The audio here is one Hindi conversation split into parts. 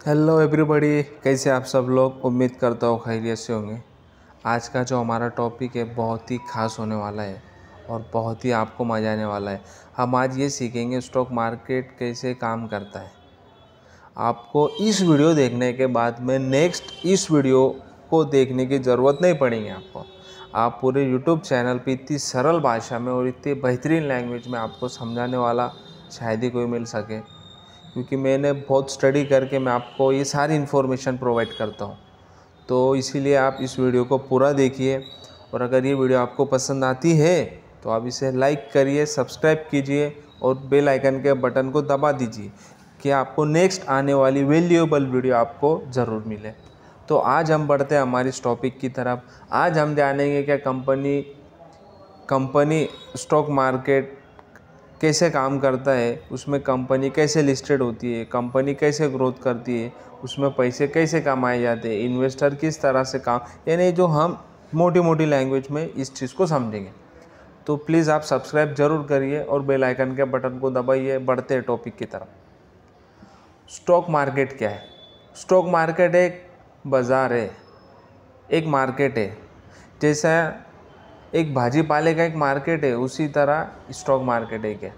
हेलो एवरीबॉडी, कैसे आप सब लोग। उम्मीद करता हूँ खैरियत से होंगे। आज का जो हमारा टॉपिक है बहुत ही ख़ास होने वाला है और बहुत ही आपको मज़ा आने वाला है। हम आज ये सीखेंगे स्टॉक मार्केट कैसे काम करता है। आपको इस वीडियो देखने के बाद में नेक्स्ट इस वीडियो को देखने की ज़रूरत नहीं पड़ेगी आपको। आप पूरे यूट्यूब चैनल पे इतनी सरल भाषा में और इतनी बेहतरीन लैंग्वेज में आपको समझाने वाला शायद ही कोई मिल सके, क्योंकि मैंने बहुत स्टडी करके मैं आपको ये सारी इन्फॉर्मेशन प्रोवाइड करता हूँ। तो इसीलिए आप इस वीडियो को पूरा देखिए और अगर ये वीडियो आपको पसंद आती है तो आप इसे लाइक करिए, सब्सक्राइब कीजिए और बेल आइकन के बटन को दबा दीजिए कि आपको नेक्स्ट आने वाली वैल्यूएबल वीडियो आपको ज़रूर मिले। तो आज हम बढ़ते हैं हमारी इस टॉपिक की तरफ। आज हम जानेंगे क्या कंपनी स्टॉक मार्केट कैसे काम करता है, उसमें कंपनी कैसे लिस्टेड होती है, कंपनी कैसे ग्रोथ करती है, उसमें पैसे कैसे कमाए जाते हैं, इन्वेस्टर किस तरह से काम, यानी जो हम मोटी मोटी लैंग्वेज में इस चीज़ को समझेंगे। तो प्लीज़ आप सब्सक्राइब ज़रूर करिए और बेल आइकन के बटन को दबाइए। बढ़ते हैं टॉपिक की तरफ। स्टॉक मार्केट क्या है? स्टॉक मार्केट एक बाज़ार है, एक मार्केट है। जैसा एक भाजी पाले का एक मार्केट है, उसी तरह स्टॉक मार्केट है क्या,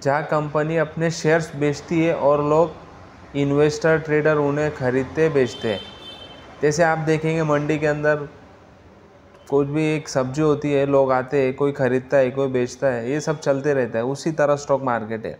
जहाँ कंपनी अपने शेयर्स बेचती है और लोग इन्वेस्टर ट्रेडर उन्हें खरीदते बेचते हैं। जैसे आप देखेंगे मंडी के अंदर कुछ भी एक सब्जी होती है, लोग आते हैं, कोई खरीदता है, कोई बेचता है, ये सब चलते रहता है। उसी तरह स्टॉक मार्केट है।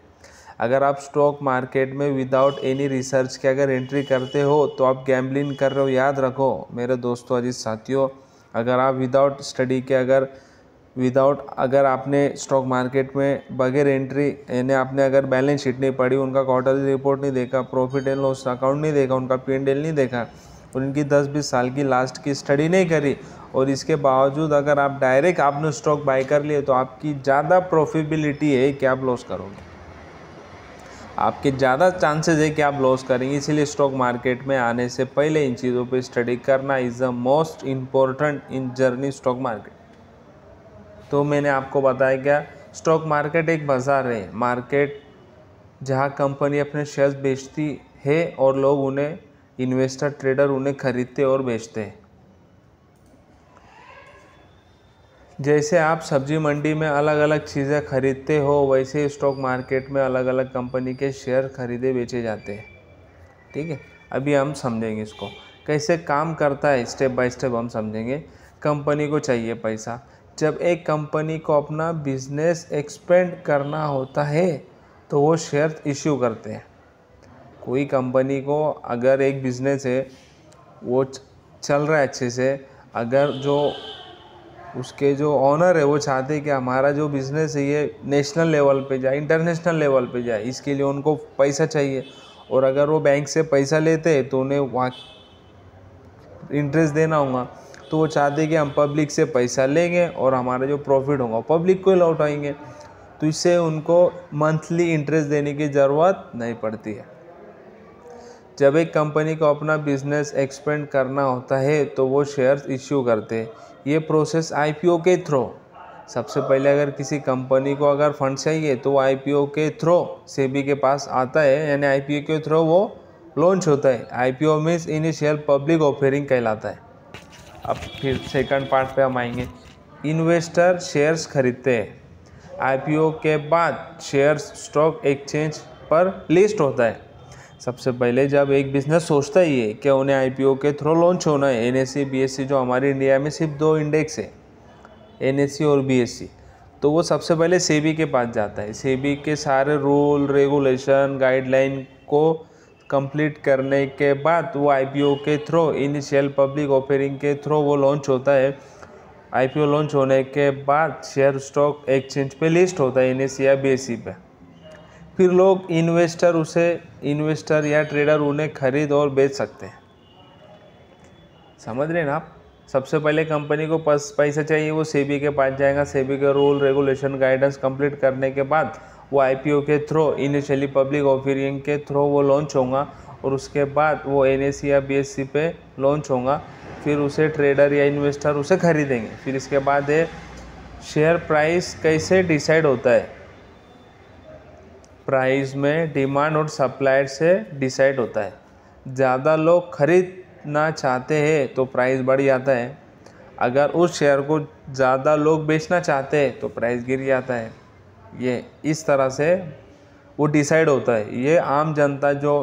अगर आप स्टॉक मार्केट में विदाउट एनी रिसर्च के अगर एंट्री करते हो तो आप गैम्बलिंग कर रहे हो। याद रखो मेरे दोस्तों, अजीज साथियों, अगर आप विदाउट स्टडी के अगर आपने स्टॉक मार्केट में बगैर एंट्री, यानी आपने अगर बैलेंस शीट नहीं पढ़ी, उनका क्वार्टरली रिपोर्ट नहीं देखा, प्रॉफिट एंड लॉस अकाउंट नहीं देखा, उनका P&L नहीं देखा और इनकी 10-20 साल की लास्ट की स्टडी नहीं करी और इसके बावजूद अगर आप डायरेक्ट आपने स्टॉक बाय कर लिए तो आपकी ज़्यादा प्रॉफिटेबिलिटी है कि आप लॉस करोगे, आपके ज़्यादा चांसेस है कि आप लॉस करेंगे। इसीलिए स्टॉक मार्केट में आने से पहले इन चीज़ों पे स्टडी करना is the most important in journey stock market. तो मैंने आपको बताया क्या, स्टॉक मार्केट एक बाज़ार है, मार्केट जहाँ कंपनी अपने शेयर्स बेचती है और लोग उन्हें इन्वेस्टर ट्रेडर उन्हें खरीदते और बेचते हैं। जैसे आप सब्जी मंडी में अलग अलग चीज़ें खरीदते हो, वैसे स्टॉक मार्केट में अलग अलग कंपनी के शेयर खरीदे बेचे जाते हैं। ठीक है, अभी हम समझेंगे इसको कैसे काम करता है, स्टेप बाय स्टेप हम समझेंगे। कंपनी को चाहिए पैसा। जब एक कंपनी को अपना बिजनेस एक्सपेंड करना होता है तो वो शेयर इश्यू करते हैं। कोई कंपनी को अगर एक बिज़नेस है, वो चल रहा है अच्छे से, अगर जो उसके जो ऑनर है वो चाहते हैं कि हमारा जो बिज़नेस है ये नेशनल लेवल पे जाए, इंटरनेशनल लेवल पे जाए, इसके लिए उनको पैसा चाहिए। और अगर वो बैंक से पैसा लेते हैं तो उन्हें वहाँ इंटरेस्ट देना होगा, तो वो चाहते हैं कि हम पब्लिक से पैसा लेंगे और हमारा जो प्रॉफिट होगा पब्लिक को लौटाएंगे। तो इससे उनको मंथली इंटरेस्ट देने की ज़रूरत नहीं पड़ती है। जब एक कंपनी को अपना बिजनेस एक्सपेंड करना होता है तो वो शेयर्स इश्यू करते हैं। ये प्रोसेस IPO के थ्रू, सबसे पहले अगर किसी कंपनी को अगर फंड चाहिए तो वो IPO के थ्रू सेबी के पास आता है, यानी IPO के थ्रू वो लॉन्च होता है। IPO means initial public offering कहलाता है। अब फिर सेकंड पार्ट पे हम आएंगे। इन्वेस्टर शेयर्स खरीदते हैं। IPO के बाद शेयर्स स्टॉक एक्सचेंज पर लिस्ट होता है। सबसे पहले जब एक बिज़नेस सोचता ही है कि उन्हें IPO के थ्रू लॉन्च होना है, NSE BSE जो हमारे इंडिया में सिर्फ 2 इंडेक्स है, NSE और BSE, तो वो सबसे पहले सेबी के पास जाता है। सेबी के सारे रूल रेगुलेशन गाइडलाइन को कंप्लीट करने के बाद वो IPO के थ्रू, इनिशियल पब्लिक ऑफरिंग के थ्रू वो लॉन्च होता है। IPO लॉन्च होने के बाद शेयर स्टॉक एक्सचेंज पे लिस्ट होता है, NSE या BSE पे। फिर लोग इन्वेस्टर या ट्रेडर उन्हें खरीद और बेच सकते हैं। समझ रहे हैं ना आप? सबसे पहले कंपनी को पैसा चाहिए, वो सेबी के पास जाएगा। सेबी के रूल रेगुलेशन गाइडेंस कंप्लीट करने के बाद वो IPO के थ्रू, इनिशियली पब्लिक ऑफरिंग के थ्रू वो लॉन्च होगा और उसके बाद वो NSE या BSE पे लॉन्च होगा। फिर उसे ट्रेडर या इन्वेस्टर उसे खरीदेंगे। फिर इसके बाद है शेयर प्राइस कैसे डिसाइड होता है। प्राइस में डिमांड और सप्लाई से डिसाइड होता है। ज़्यादा लोग खरीदना चाहते हैं तो प्राइस बढ़ जाता है, अगर उस शेयर को ज़्यादा लोग बेचना चाहते हैं तो प्राइस गिर जाता है। ये इस तरह से वो डिसाइड होता है। ये आम जनता जो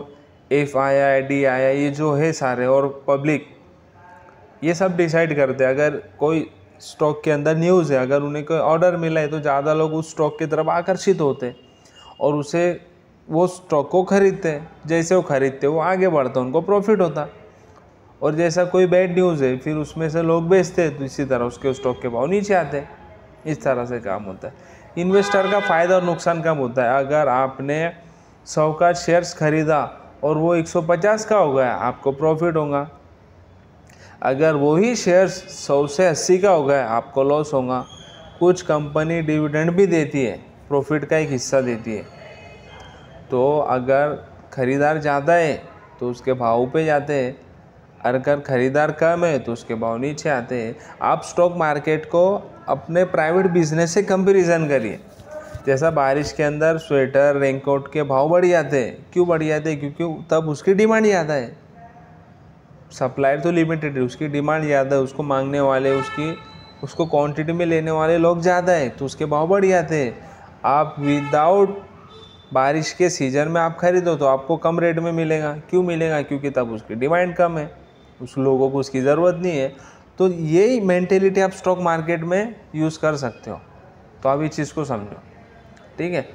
एफ आया डी आया ये जो है सारे और पब्लिक ये सब डिसाइड करते हैं। अगर कोई स्टॉक के अंदर न्यूज़ है, अगर उन्हें कोई ऑर्डर मिला है तो ज़्यादा लोग उस स्टॉक की तरफ आकर्षित होते हैं और उसे वो स्टॉक को खरीदते हैं। जैसे वो खरीदते वो आगे बढ़ते उनको प्रॉफिट होता। और जैसा कोई बैड न्यूज़ है फिर उसमें से लोग बेचते हैं तो इसी तरह उसके स्टॉक के भाव नीचे आते हैं। इस तरह से काम होता है। इन्वेस्टर का फ़ायदा और नुकसान कब होता है? अगर आपने 100 का शेयर्स खरीदा और वो 150 का हो गया, आपको प्रॉफिट होगा। अगर वही शेयर्स 100 से 80 का हो गया, आपको लॉस होगा। कुछ कंपनी डिविडेंड भी देती है, प्रॉफिट का एक हिस्सा देती है। तो अगर ख़रीदार ज़्यादा है तो उसके भाव पे जाते हैं, अगर ख़रीदार कम है तो उसके भाव नीचे आते हैं। आप स्टॉक मार्केट को अपने प्राइवेट बिजनेस से कंपैरिजन करिए। जैसा बारिश के अंदर स्वेटर रेनकोट के भाव बढ़ जाते हैं। क्यों बढ़ जाते हैं? क्योंकि तब उसकी डिमांड ज़्यादा है। सप्लायर तो लिमिटेड है, उसकी डिमांड ज़्यादा है, उसको मांगने वाले उसको क्वांटिटी में लेने वाले लोग ज़्यादा है तो उसके भाव बढ़ जाते हैं। आप विदाउट बारिश के सीज़न में आप खरीदो तो आपको कम रेट में मिलेगा। क्यों मिलेगा? क्योंकि तब उसकी डिमांड कम है, उस लोगों को उसकी ज़रूरत नहीं है। तो यही मेंटेलिटी आप स्टॉक मार्केट में यूज़ कर सकते हो। तो आप इस चीज़ को समझो, ठीक है।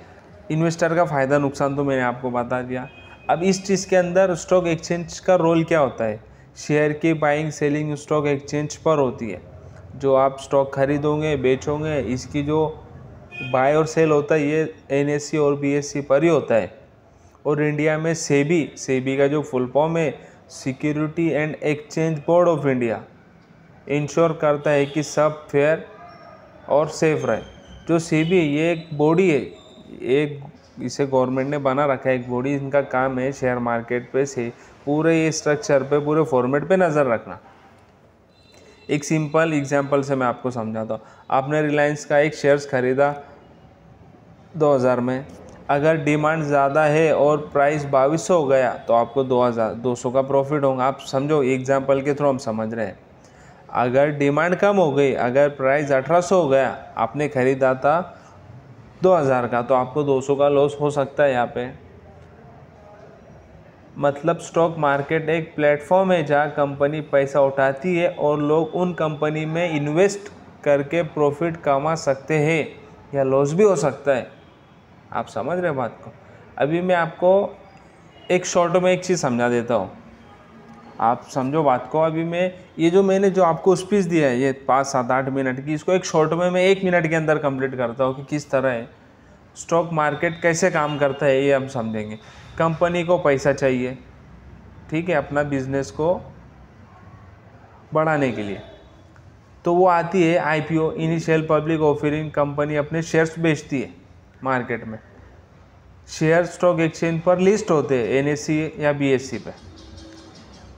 इन्वेस्टर का फ़ायदा नुकसान तो मैंने आपको बता दिया। अब इस चीज़ के अंदर स्टॉक एक्सचेंज का रोल क्या होता है? शेयर की बाइंग सेलिंग स्टॉक एक्सचेंज पर होती है। जो आप स्टॉक खरीदोगे बेचोगे, इसकी जो बाय और सेल होता है ये NSE और BSE पर ही होता है। और इंडिया में सेबी का जो फुल फॉर्म है security and exchange board of India, ensure करता है कि सब फेयर और सेफ रहे। जो सेबी ये एक बॉडी है, इसे गवर्नमेंट ने बना रखा है एक बॉडी। इनका काम है शेयर मार्केट पे से पूरे ये स्ट्रक्चर पे पूरे फॉर्मेट पे नज़र रखना। एक सिंपल एग्जांपल से मैं आपको समझाता हूँ। आपने रिलायंस का एक शेयर्स खरीदा 2000 में, अगर डिमांड ज़्यादा है और प्राइस 2200 हो गया तो आपको 2200 का प्रॉफिट होगा। आप समझो, एग्जांपल के थ्रू हम समझ रहे हैं। अगर डिमांड कम हो गई, अगर प्राइस 1800 हो गया, आपने ख़रीदा था 2000 का, तो आपको 200 का लॉस हो सकता है यहाँ पे। मतलब स्टॉक मार्केट एक प्लेटफॉर्म है जहाँ कंपनी पैसा उठाती है और लोग उन कंपनी में इन्वेस्ट करके प्रॉफिट कमा सकते हैं या लॉस भी हो सकता है। आप समझ रहे हैं बात को? अभी मैं आपको एक शॉर्ट में एक चीज़ समझा देता हूँ, आप समझो बात को। अभी मैं ये जो मैंने जो आपको स्पीच दिया है ये 5, 7, 8 मिनट की, इसको एक शॉर्ट में मैं 1 मिनट के अंदर कंप्लीट करता हूँ कि किस तरह है स्टॉक मार्केट कैसे काम करता है, ये हम समझेंगे। कंपनी को पैसा चाहिए, ठीक है, अपना बिजनेस को बढ़ाने के लिए, तो वो आती है IPO, initial public offering. Company अपने शेयर्स बेचती है मार्केट में। शेयर स्टॉक एक्सचेंज पर लिस्ट होते हैं NSE या BSE पे,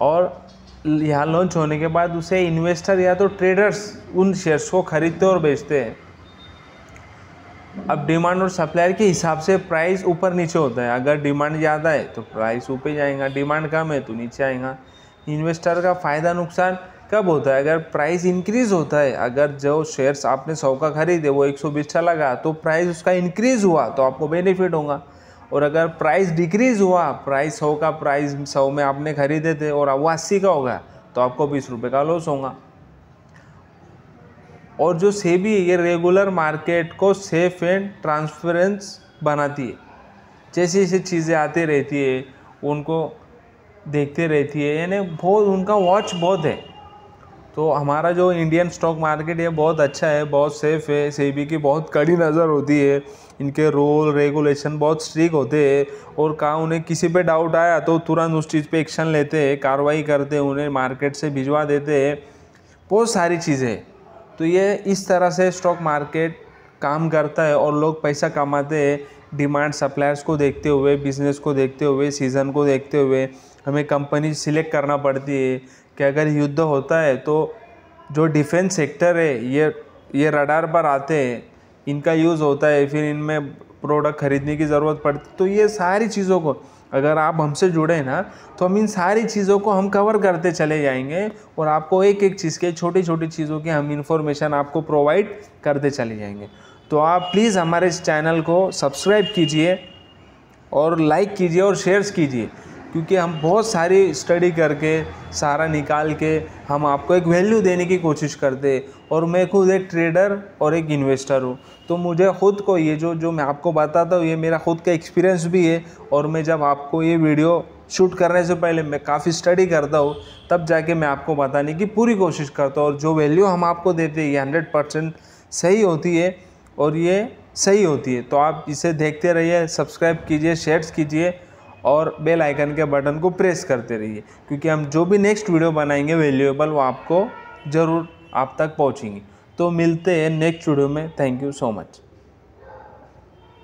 और यहाँ लॉन्च होने के बाद उसे इन्वेस्टर या तो ट्रेडर्स उन शेयर्स को खरीदते और बेचते हैं। अब डिमांड और सप्लायर के हिसाब से प्राइस ऊपर नीचे होता है। अगर डिमांड ज़्यादा है तो प्राइस ऊपर जाएगा, डिमांड कम है तो नीचे आएगा। इन्वेस्टर का फ़ायदा नुकसान कब होता है? अगर प्राइस इंक्रीज़ होता है, अगर जो शेयर्स आपने 100 का खरीदे वो 120 चला गया तो प्राइस उसका इंक्रीज़ हुआ तो आपको बेनिफिट होगा। और अगर प्राइस डिक्रीज़ हुआ, प्राइस 100 का, प्राइस 100 में आपने खरीदे थे और वो 80 का हो गया तो आपको 20 रुपये का लॉस होगा। और जो सेबी है ये रेगुलर मार्केट को सेफ एंड ट्रांसपेरेंस बनाती है। जैसे जैसे चीज़ें आती रहती है उनको देखते रहती है, यानी बहुत उनका वॉच बहुत है। तो हमारा जो इंडियन स्टॉक मार्केट है बहुत अच्छा है, बहुत सेफ़ है। सेबी की बहुत कड़ी नज़र होती है, इनके रूल रेगुलेशन बहुत स्ट्रिक्ट होते हैं। और कहाँ उन्हें किसी पे डाउट आया तो तुरंत उस चीज़ पे एक्शन लेते हैं, कार्रवाई करते हैं, उन्हें मार्केट से भिजवा देते हैं, बहुत सारी चीज़ें। तो ये इस तरह से स्टॉक मार्केट काम करता है और लोग पैसा कमाते हैं डिमांड सप्लायर्स को देखते हुए, बिज़नेस को देखते हुए, सीज़न को देखते हुए। हमें कंपनी सिलेक्ट करना पड़ती है कि अगर युद्ध होता है तो जो डिफेंस सेक्टर है ये रडार पर आते हैं, इनका यूज़ होता है, फिर इनमें प्रोडक्ट खरीदने की ज़रूरत पड़ती। तो ये सारी चीज़ों को अगर आप हमसे जुड़े ना तो हम इन सारी चीज़ों को हम कवर करते चले जाएंगे और आपको एक एक चीज़ के छोटी छोटी चीज़ों की हम इंफॉर्मेशन आपको प्रोवाइड करते चले जाएंगे। तो आप प्लीज़ हमारे इस चैनल को सब्सक्राइब कीजिए और लाइक कीजिए और शेयर्स कीजिए, क्योंकि हम बहुत सारी स्टडी करके सारा निकाल के हम आपको एक वैल्यू देने की कोशिश करते। और मैं खुद एक ट्रेडर और एक इन्वेस्टर हूँ, तो मुझे ख़ुद को ये जो मैं आपको बताता हूँ ये मेरा खुद का एक्सपीरियंस भी है। और मैं जब आपको ये वीडियो शूट करने से पहले मैं काफ़ी स्टडी करता हूँ, तब जाके मैं आपको बताने की पूरी कोशिश करता हूँ। और जो वैल्यू हम आपको देते हैं ये 100% सही होती है और ये सही होती है। तो आप इसे देखते रहिए, सब्सक्राइब कीजिए, शेयर्स कीजिए और बेल आइकन के बटन को प्रेस करते रहिए, क्योंकि हम जो भी नेक्स्ट वीडियो बनाएंगे वैल्यूएबल वो आपको ज़रूर आप तक पहुंचेंगी। तो मिलते हैं नेक्स्ट वीडियो में। Thank you so much.